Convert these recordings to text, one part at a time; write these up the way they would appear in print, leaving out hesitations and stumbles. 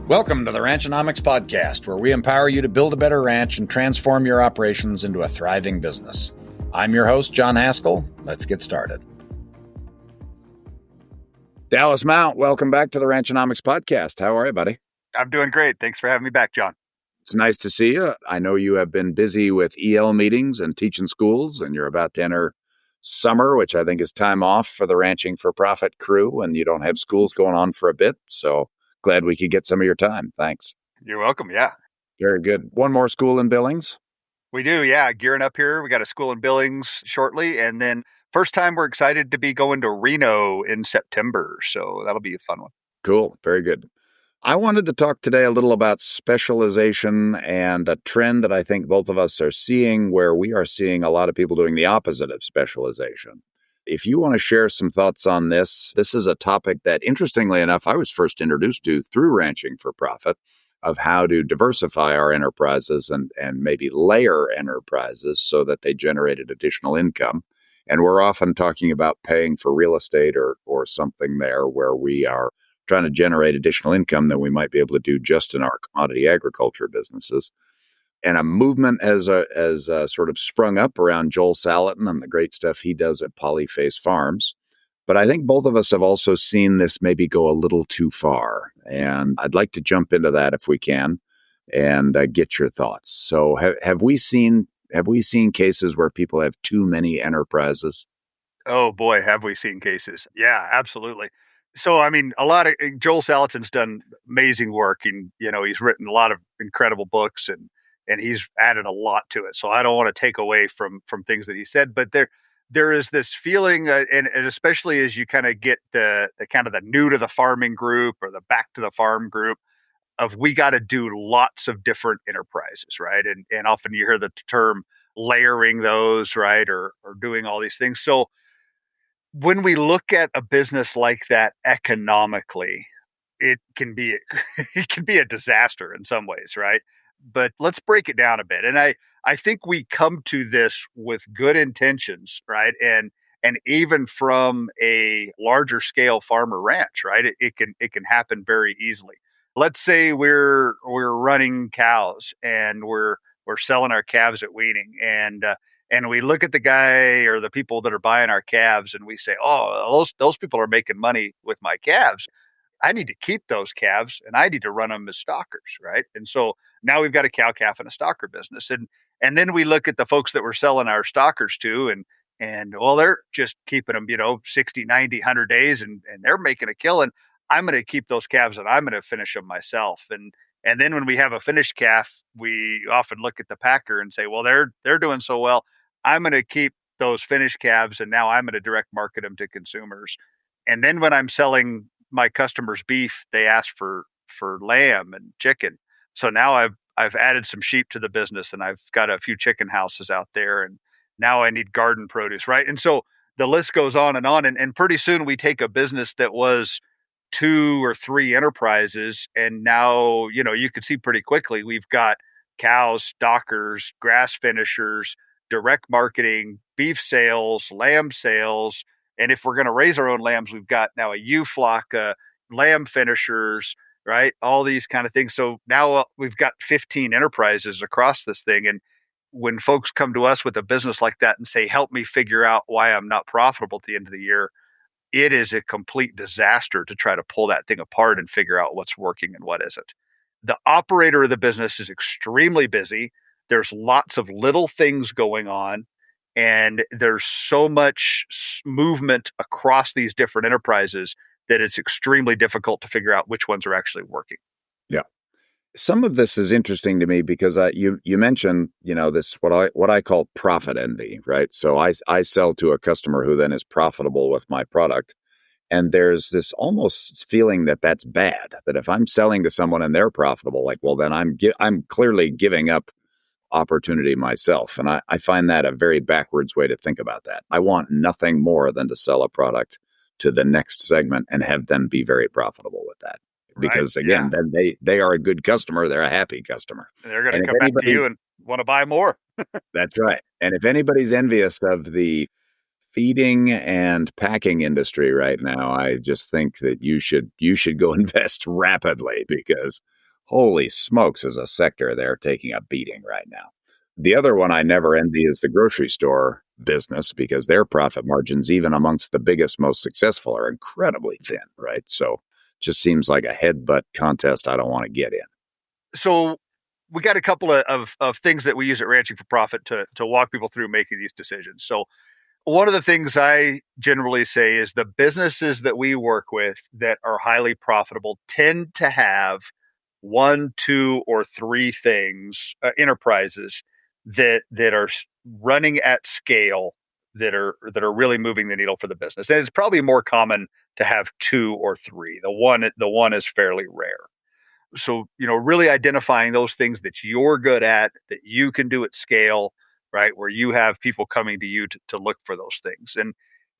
Welcome to the Ranchonomics Podcast, where we empower you to build a better ranch and transform your operations into a thriving business. I'm your host, John Haskell. Let's get started. Dallas Mount, welcome back to the Ranchonomics Podcast. How are you, buddy? I'm doing great. Thanks for having me back, John. It's nice to see you. I know you have been busy with EL meetings and teaching schools, and you're about to enter summer, which I think is time off for the Ranching for Profit crew, and you don't have schools going on for a bit, so glad we could get some of your time. Thanks. You're welcome. Yeah. Very good. One more school in Billings? We do. Yeah. Gearing up here. We got a school in Billings shortly. And then first time we're excited to be going to Reno in September. So that'll be a fun one. Cool. Very good. I wanted to talk today a little about specialization and a trend that I think both of us are seeing, where we are seeing a lot of people doing the opposite of specialization. If you want to share some thoughts on this, this is a topic that, interestingly enough, I was first introduced to through Ranching for Profit, of how to diversify our enterprises and maybe layer enterprises so that they generated additional income. And we're often talking about paying for real estate or something there where we are trying to generate additional income that we might be able to do just in our commodity agriculture businesses. And a movement has sort of sprung up around Joel Salatin and the great stuff he does at Polyface Farms. But I think both of us have also seen this maybe go a little too far. And I'd like to jump into that if we can and get your thoughts. So have we seen cases where people have too many enterprises? Oh boy, have we seen cases. Yeah, absolutely. So, I mean, Joel Salatin's done amazing work, and, he's written a lot of incredible books and he's added a lot to it. So I don't want to take away from things that he said, but there is this feeling, and especially as you kind of get the kind of the new to the farming group or the back to the farm group, of we got to do lots of different enterprises, right? And often you hear the term layering those, right, or doing all these things. So when we look at a business like that economically, it can be a disaster in some ways, right? But let's break it down a bit. And I think we come to this with good intentions, right? And even from a larger scale farmer ranch, right? It can happen very easily. Let's say we're running cows and we're selling our calves at weaning, and we look at the guy or the people that are buying our calves and we say, oh, those people are making money with my calves. I need to keep those calves and I need to run them as stockers, right? And so now we've got a cow, calf, and a stalker business. And then we look at the folks that we're selling our stockers to and well, they're just keeping them, 60, 90, 100 days and they're making a killing. I'm going to keep those calves and I'm going to finish them myself. And then when we have a finished calf, we often look at the packer and say, well, they're doing so well. I'm going to keep those finished calves and now I'm going to direct market them to consumers. And then when I'm selling my customers beef, they ask for lamb and chicken. So now I've added some sheep to the business and I've got a few chicken houses out there, and now I need garden produce, right? And so the list goes on. And pretty soon we take a business that was 2 or 3 enterprises, and now, you can see pretty quickly we've got cows, stockers, grass finishers, direct marketing, beef sales, lamb sales. And if we're going to raise our own lambs, we've got now a ewe flock, lamb finishers, right? All these kind of things. So now we've got 15 enterprises across this thing. And when folks come to us with a business like that and say, help me figure out why I'm not profitable at the end of the year, it is a complete disaster to try to pull that thing apart and figure out what's working and what isn't. The operator of the business is extremely busy. There's lots of little things going on. And there's so much movement across these different enterprises that it's extremely difficult to figure out which ones are actually working. Yeah. Some of this is interesting to me because you mentioned, this what I call profit envy, right? So I sell to a customer who then is profitable with my product. And there's this almost feeling that that's bad, that if I'm selling to someone and they're profitable, like, well, then I'm clearly giving up opportunity myself. And I find that a very backwards way to think about that. I want nothing more than to sell a product to the next segment and have them be very profitable with that. Because again, then they are a good customer. They're a happy customer. And they're going to come back to you and want to buy more. That's right. And if anybody's envious of the feeding and packing industry right now, I just think that you should go invest rapidly, because holy smokes, is a sector there taking a beating right now. The other one I never envy is the grocery store business because their profit margins, even amongst the biggest, most successful, are incredibly thin, right? So just seems like a headbutt contest I don't want to get in. So we got a couple of things that we use at Ranching for Profit to walk people through making these decisions. So one of the things I generally say is the businesses that we work with that are highly profitable tend to have one, two, or three things, enterprises that are running at scale that are really moving the needle for the business. And it's probably more common to have two or three. The one is fairly rare. So, really identifying those things that you're good at, that you can do at scale, right? Where you have people coming to you to look for those things. And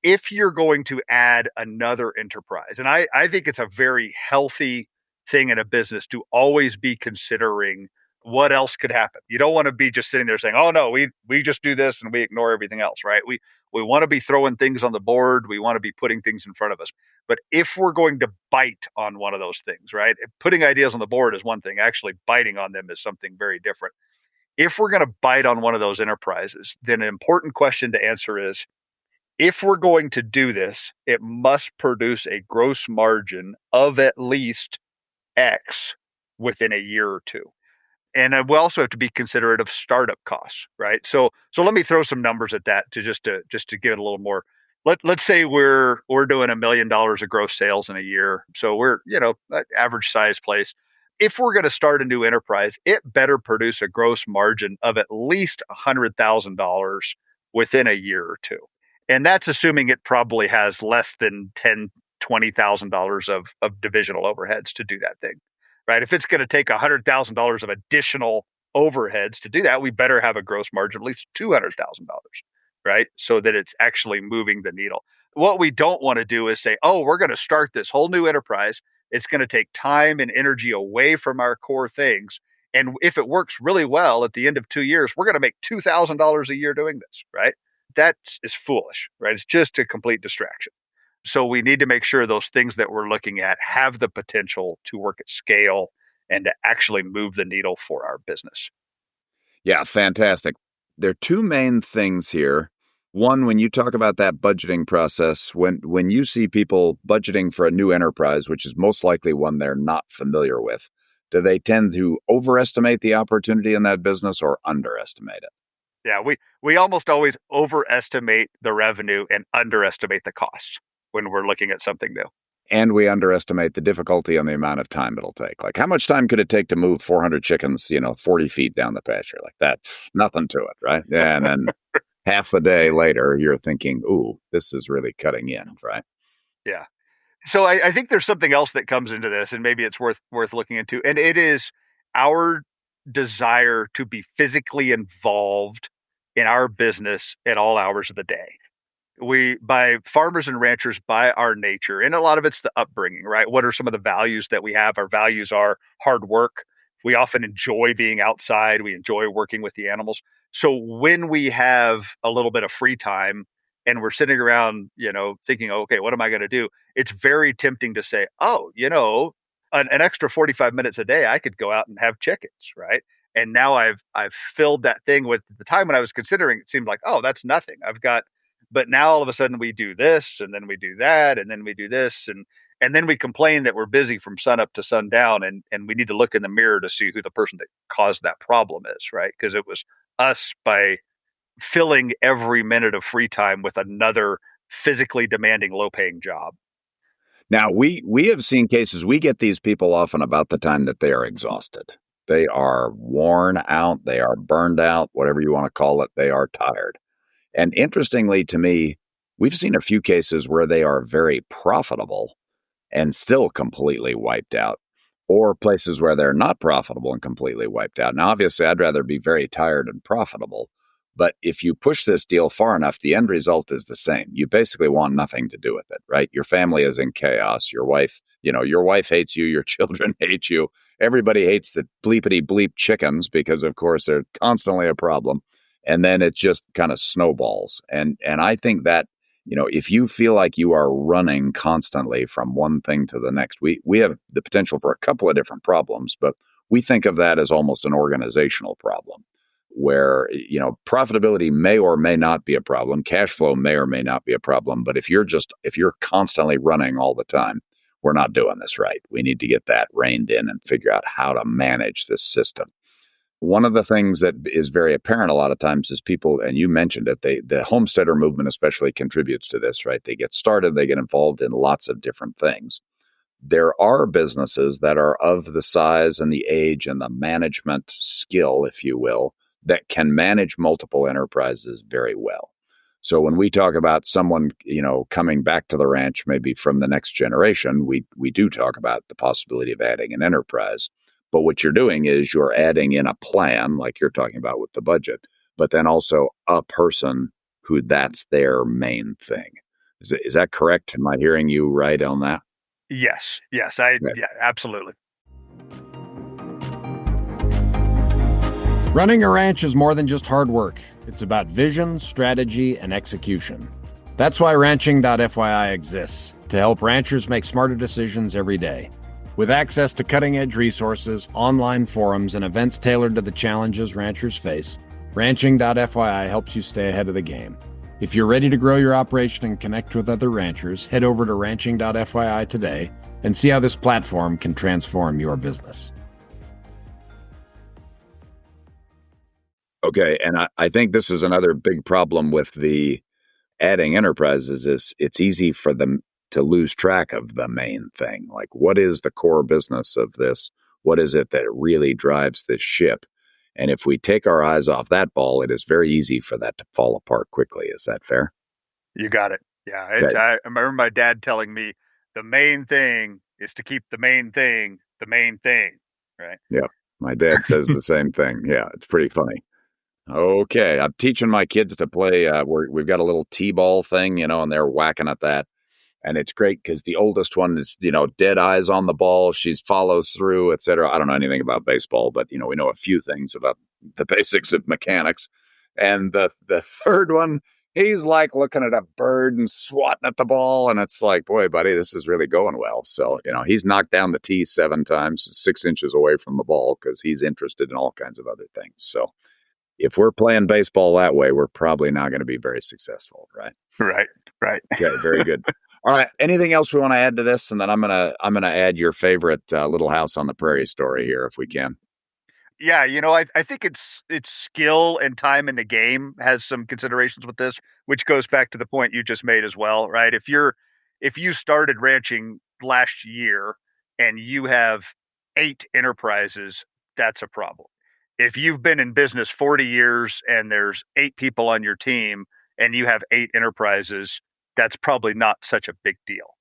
if you're going to add another enterprise, and I think it's a very healthy thing in a business to always be considering what else could happen. You don't want to be just sitting there saying, "Oh no, we just do this and we ignore everything else," right? We want to be throwing things on the board. We want to be putting things in front of us. But if we're going to bite on one of those things, right? Putting ideas on the board is one thing. Actually biting on them is something very different. If we're going to bite on one of those enterprises, then an important question to answer is, if we're going to do this, it must produce a gross margin of at least X within a year or two. And we also have to be considerate of startup costs, right? So let me throw some numbers at that to just to give it a little more. Let's say we're doing $1 million of gross sales in a year. So we're, an average size place. If we're going to start a new enterprise, it better produce a gross margin of at least $100,000 within a year or two. And that's assuming it probably has less than $20,000 of divisional overheads to do that thing, right? If it's going to take $100,000 of additional overheads to do that, we better have a gross margin of at least $200,000, right? So that it's actually moving the needle. What we don't want to do is say, oh, we're going to start this whole new enterprise. It's going to take time and energy away from our core things. And if it works really well at the end of 2 years, we're going to make $2,000 a year doing this, right? That is foolish, right? It's just a complete distraction. So we need to make sure those things that we're looking at have the potential to work at scale and to actually move the needle for our business. Yeah, fantastic. There are two main things here. One, when you talk about that budgeting process, when you see people budgeting for a new enterprise, which is most likely one they're not familiar with, do they tend to overestimate the opportunity in that business or underestimate it? Yeah, we almost always overestimate the revenue and underestimate the costs when we're looking at something new. And we underestimate the difficulty and the amount of time it'll take. Like, how much time could it take to move 400 chickens, 40 feet down the pasture? Like, that's nothing to it, right? Yeah, and then half the day later, you're thinking, ooh, this is really cutting in, right? Yeah. So I think there's something else that comes into this, and maybe it's worth looking into, and it is our desire to be physically involved in our business at all hours of the day. By farmers and ranchers, by our nature, and a lot of it's the upbringing, right? What are some of the values that we have? Our values are hard work. We often enjoy being outside. We enjoy working with the animals. So when we have a little bit of free time and we're sitting around, thinking, okay, what am I going to do? It's very tempting to say, oh, an extra 45 minutes a day, I could go out and have chickens, right? And now I've filled that thing with the time when I was considering, it seemed like, oh, that's nothing. But now all of a sudden we do this and then we do that and then we do this and then we complain that we're busy from sun up to sundown and we need to look in the mirror to see who the person that caused that problem is, right? Because it was us by filling every minute of free time with another physically demanding, low-paying job. Now, we have seen cases, we get these people often about the time that they are exhausted. They are worn out, they are burned out, whatever you want to call it, they are tired. And interestingly to me, we've seen a few cases where they are very profitable and still completely wiped out, or places where they're not profitable and completely wiped out. Now, obviously, I'd rather be very tired and profitable, but if you push this deal far enough, the end result is the same. You basically want nothing to do with it, right? Your family is in chaos. Your wife hates you. Your children hate you. Everybody hates the bleepity bleep chickens because, of course, they're constantly a problem. And then it just kind of snowballs. And I think that, if you feel like you are running constantly from one thing to the next, we have the potential for a couple of different problems. But we think of that as almost an organizational problem where, profitability may or may not be a problem. Cash flow may or may not be a problem. But if you're constantly running all the time, we're not doing this right. We need to get that reined in and figure out how to manage this system. One of the things that is very apparent a lot of times is people, and you mentioned it, the homesteader movement especially contributes to this, right? They get started, they get involved in lots of different things. There are businesses that are of the size and the age and the management skill, if you will, that can manage multiple enterprises very well. So when we talk about someone, coming back to the ranch, maybe from the next generation, we do talk about the possibility of adding an enterprise. But what you're doing is you're adding in a plan, like you're talking about with the budget, but then also a person who that's their main thing. Is that correct? Am I hearing you right on that? Yes. Yeah, absolutely. Running a ranch is more than just hard work. It's about vision, strategy, and execution. That's why ranching.fyi exists, to help ranchers make smarter decisions every day. With access to cutting-edge resources, online forums, and events tailored to the challenges ranchers face, ranching.fyi helps you stay ahead of the game. If you're ready to grow your operation and connect with other ranchers, head over to ranching.fyi today and see how this platform can transform your business. Okay, and I think this is another big problem with the adding enterprises is it's easy for them to lose track of the main thing. Like, what is the core business of this? What is it that really drives this ship? And if we take our eyes off that ball, it is very easy for that to fall apart quickly. Is that fair? You got it. Yeah. Okay. I remember my dad telling me the main thing is to keep the main thing, right? Yeah. My dad says the same thing. Yeah. It's pretty funny. Okay. I'm teaching my kids to play. We've got a little T-ball thing, and they're whacking at that. And it's great because the oldest one is, dead eyes on the ball. She follows through, et cetera. I don't know anything about baseball, but, we know a few things about the basics of mechanics. And the third one, he's like looking at a bird and swatting at the ball. And it's like, boy, buddy, this is really going well. So, he's knocked down the tee 7 times, 6 inches away from the ball because he's interested in all kinds of other things. So if we're playing baseball that way, we're probably not going to be very successful, right? Right. Okay, very good. All right. Anything else we want to add to this? And then I'm gonna add your favorite Little House on the Prairie story here, if we can. Yeah, I think it's skill and time in the game has some considerations with this, which goes back to the point you just made as well, right? If you started ranching last year and you have 8 enterprises, that's a problem. If you've been in business 40 years and there's 8 people on your team and you have 8 enterprises, that's probably not such a big deal.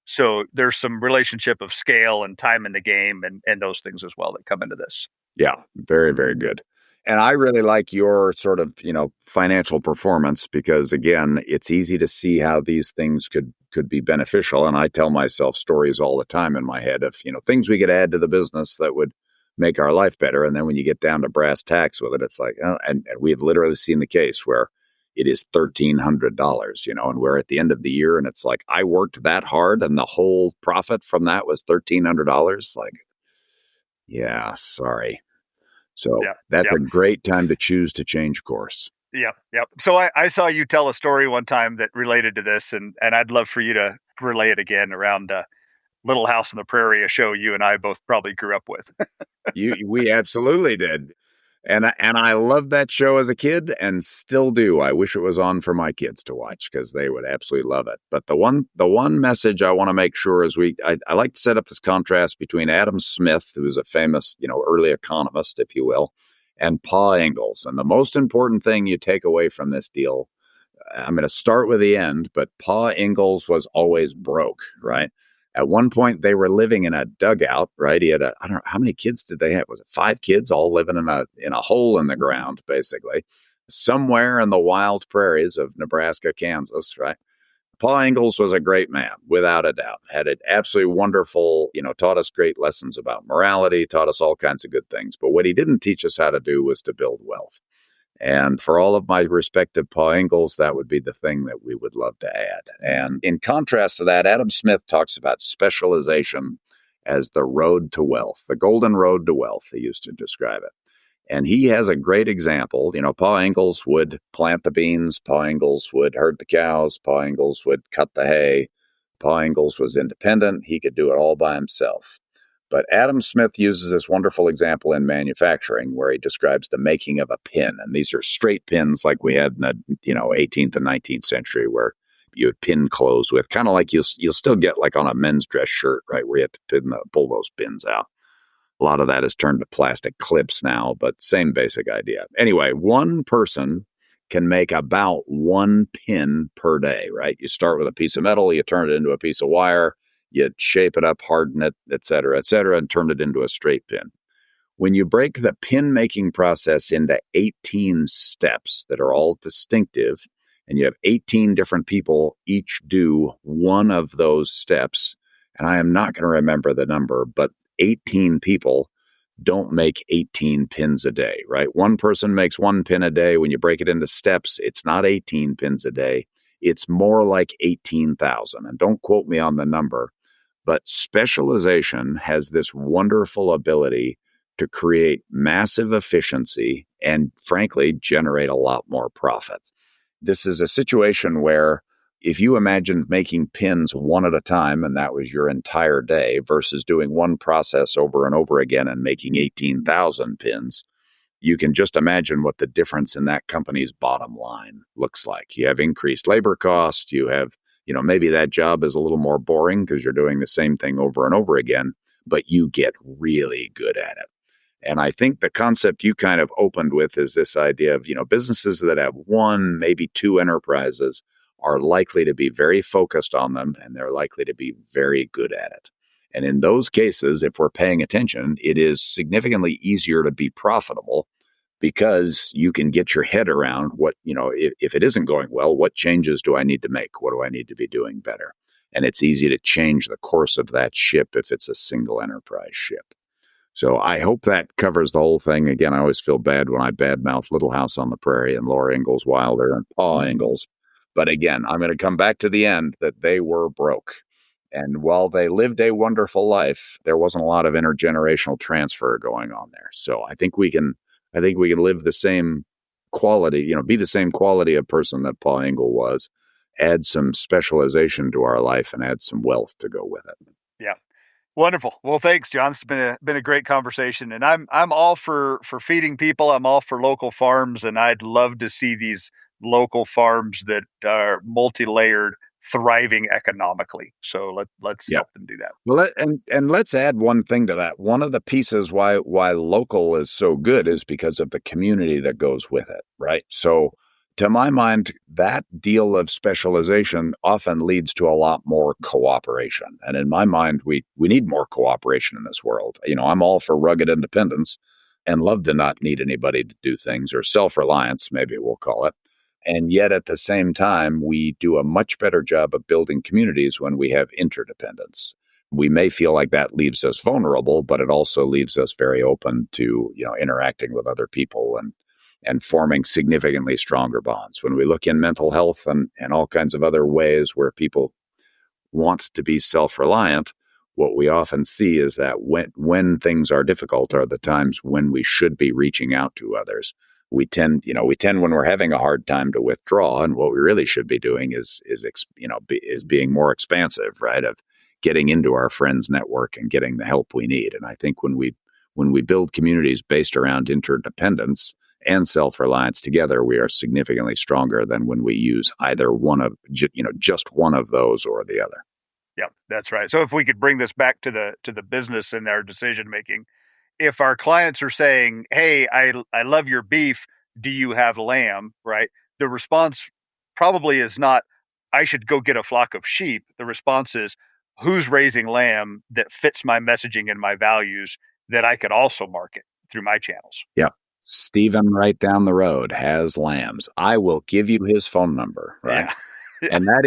So there's some relationship of scale and time in the game and those things as well that come into this. Yeah, very, very good. And I really like your sort of, financial performance because, again, it's easy to see how these things could be beneficial. And I tell myself stories all the time in my head of, things we could add to the business that would make our life better. And then when you get down to brass tacks with it, it's like, and we've literally seen the case where it is $1,300, and we're at the end of the year and it's like, I worked that hard and the whole profit from that was $1,300. Like, yeah, sorry. So that's a great time to choose to change course. Yep. So I saw you tell a story one time that related to this, and I'd love for you to relay it again around Little House on the Prairie, a show you and I both probably grew up with. We absolutely did. And I loved that show as a kid and still do. I wish it was on for my kids to watch because they would absolutely love it. But the one message I want to make sure is I like to set up this contrast between Adam Smith, who is a famous, early economist, if you will, and Pa Ingalls. And the most important thing you take away from this deal, I'm going to start with the end, but Pa Ingalls was always broke, right? At one point, they were living in a dugout, right? He had I don't know, how many kids did they have? Was it 5 kids all living in a hole in the ground, basically, somewhere in the wild prairies of Nebraska, Kansas, right? Pa Ingalls was a great man, without a doubt. Had it absolutely wonderful, taught us great lessons about morality, taught us all kinds of good things. But what he didn't teach us how to do was to build wealth. And for all of my respective Pa Ingalls, that would be the thing that we would love to add. And in contrast to that, Adam Smith talks about specialization as the road to wealth, the golden road to wealth, he used to describe it. And he has a great example. Pa Ingalls would plant the beans. Pa Ingalls would herd the cows. Pa Ingalls would cut the hay. Pa Ingalls was independent. He could do it all by himself. But Adam Smith uses this wonderful example in manufacturing where he describes the making of a pin. And these are straight pins like we had in the 18th and 19th century where you would pin clothes with, kind of like you'll still get like on a men's dress shirt, right, where you have to pull those pins out. A lot of that is turned to plastic clips now, but same basic idea. Anyway, one person can make about one pin per day, right? You start with a piece of metal, you turn it into a piece of wire, you shape it up, harden it, et cetera, and turn it into a straight pin. When you break the pin making process into 18 steps that are all distinctive, and you have 18 different people each do one of those steps, and I am not going to remember the number, but 18 people don't make 18 pins a day, right? One person makes one pin a day. When you break it into steps, it's not 18 pins a day. It's more like 18,000. And don't quote me on the number, but specialization has this wonderful ability to create massive efficiency and, frankly, generate a lot more profit. This is a situation where if you imagined making pins one at a time, and that was your entire day, versus doing one process over and over again and making 18,000 pins, you can just imagine what the difference in that company's bottom line looks like. You have increased labor costs. You have, maybe that job is a little more boring because you're doing the same thing over and over again, but you get really good at it. And I think the concept you kind of opened with is this idea of, businesses that have one, maybe two enterprises are likely to be very focused on them, and they're likely to be very good at it. And in those cases, if we're paying attention, it is significantly easier to be profitable because you can get your head around what, if it isn't going well, what changes do I need to make? What do I need to be doing better? And it's easy to change the course of that ship if it's a single enterprise ship. So I hope that covers the whole thing. Again, I always feel bad when I badmouth Little House on the Prairie and Laura Ingalls Wilder and Pa Ingalls. But again, I'm going to come back to the end that they were broke. And while they lived a wonderful life, there wasn't a lot of intergenerational transfer going on there. So I think we can live the same quality, be the same quality of person that Pa Ingalls was, add some specialization to our life and add some wealth to go with it. Yeah. Wonderful. Well, thanks, John. It's been a great conversation, and I'm all for feeding people. I'm all for local farms, and I'd love to see these local farms that are multi-layered thriving economically. So let's help them do that. Well, and let's add one thing to that. One of the pieces why local is so good is because of the community that goes with it, right? So to my mind, that deal of specialization often leads to a lot more cooperation. And in my mind, we need more cooperation in this world. I'm all for rugged independence and love to not need anybody to do things, or self-reliance, maybe we'll call it. And yet at the same time, we do a much better job of building communities when we have interdependence. We may feel like that leaves us vulnerable, but it also leaves us very open to, interacting with other people and forming significantly stronger bonds. When we look in mental health and all kinds of other ways where people want to be self-reliant, what we often see is that when things are difficult are the times when we should be reaching out to others. We tend when we're having a hard time to withdraw, and what we really should be doing is being more expansive, right? Of getting into our friends' network and getting the help we need. And I think when we build communities based around interdependence and self-reliance together, we are significantly stronger than when we use either one of just one of those or the other. Yeah, that's right. So if we could bring this back to the business and our decision making, if our clients are saying, "Hey, I love your beef. Do you have lamb?" Right? The response probably is not, "I should go get a flock of sheep." The response is, "Who's raising lamb that fits my messaging and my values that I could also market through my channels?" Yeah. Stephen right down the road has lambs. I will give you his phone number, right? Yeah. And that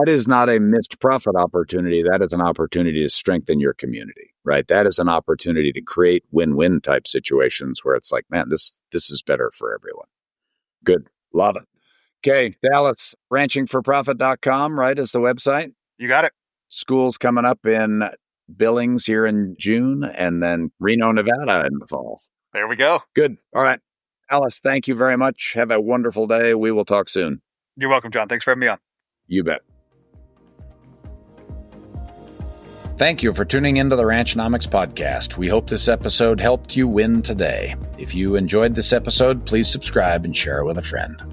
is not a missed profit opportunity. That is an opportunity to strengthen your community, right? That is an opportunity to create win-win type situations where it's like, man, this is better for everyone. Good. Love it. Okay, Dallas, ranchingforprofit.com, right, is the website? You got it. School's coming up in Billings here in June, and then Reno, Nevada in the fall. There we go. Good. All right. Alice, thank you very much. Have a wonderful day. We will talk soon. You're welcome, John. Thanks for having me on. You bet. Thank you for tuning into the Ranchnomics podcast. We hope this episode helped you win today. If you enjoyed this episode, please subscribe and share it with a friend.